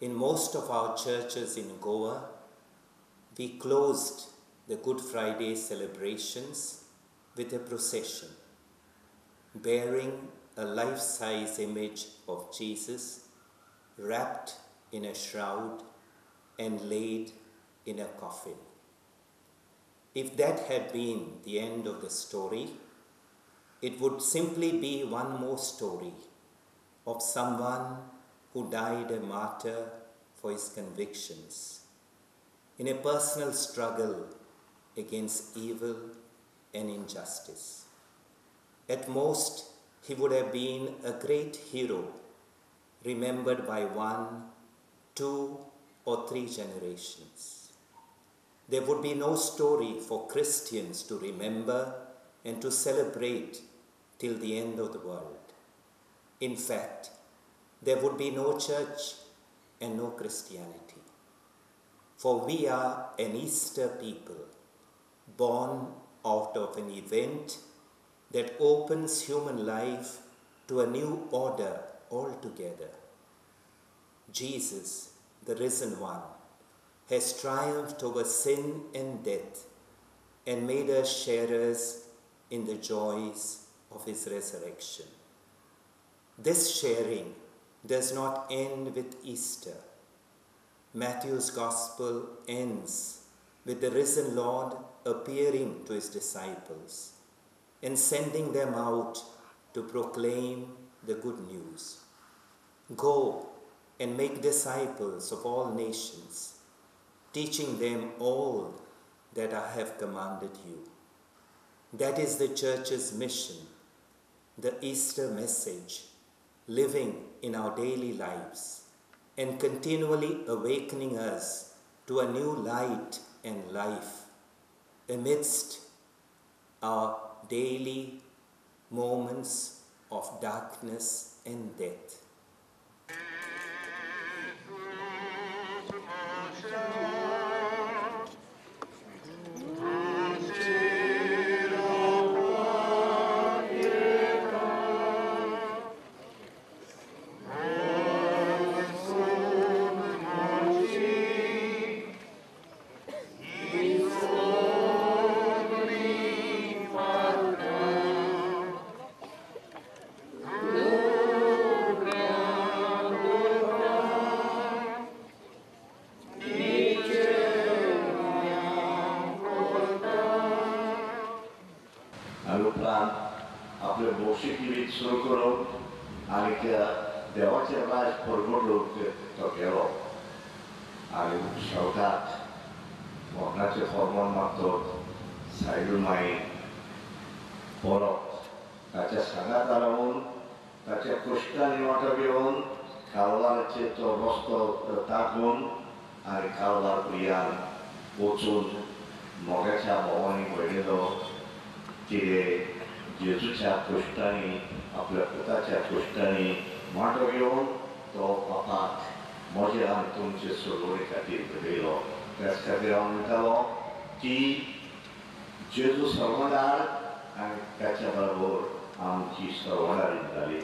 In most of our churches in Goa, we closed the Good Friday celebrations with a procession bearing a life-size image of Jesus wrapped in a shroud and laid in a coffin. If that had been the end of the story, it would simply be one more story of someone who died a martyr for his convictions in a personal struggle against evil and injustice. At most, he would have been a great hero, remembered by 1, 2, or 3 generations. There would be no story for Christians to remember and to celebrate till the end of the world. In fact, there would be no church and no Christianity. For we are an Easter people, born out of an event that opens human life to a new order altogether. Jesus, the risen one, has triumphed over sin and death and made us sharers in the joys of his resurrection. This sharing does not end with Easter. Matthew's Gospel ends with the risen Lord appearing to his disciples and sending them out to proclaim the good news. Go and make disciples of all nations, teaching them all that I have commanded you. That is the church's mission, the Easter message, living in our daily lives and continually awakening us to a new light and life amidst our daily moments of darkness and death. आपले भौतिक जीवित सुरू करून आणि त्या देवाचे राज परगडूंक तो गेलो आणि शेवटाक मरणाचे फर्मान मागतो सायडून माई परत ताच्या सांगात रावून ताच्या कश्टांनी वांटो घेवन कालवाराचे तो रस्तो ताकून आणि कालवार प्रियान वचून मोगाच्या भवानी पळयलो कितें जेजूच्या कश्टांनी आपल्या पुताच्या कश्टांनी वांटो घेवन तो बापाक म्हजे आनी तुमचे सोडवणे खातीर घडयलो. त्याच खातीर हांव म्हणटालो की जेजू सर्वंडार आनी ताच्या बरोबर आमची सर्वंडारी जाली.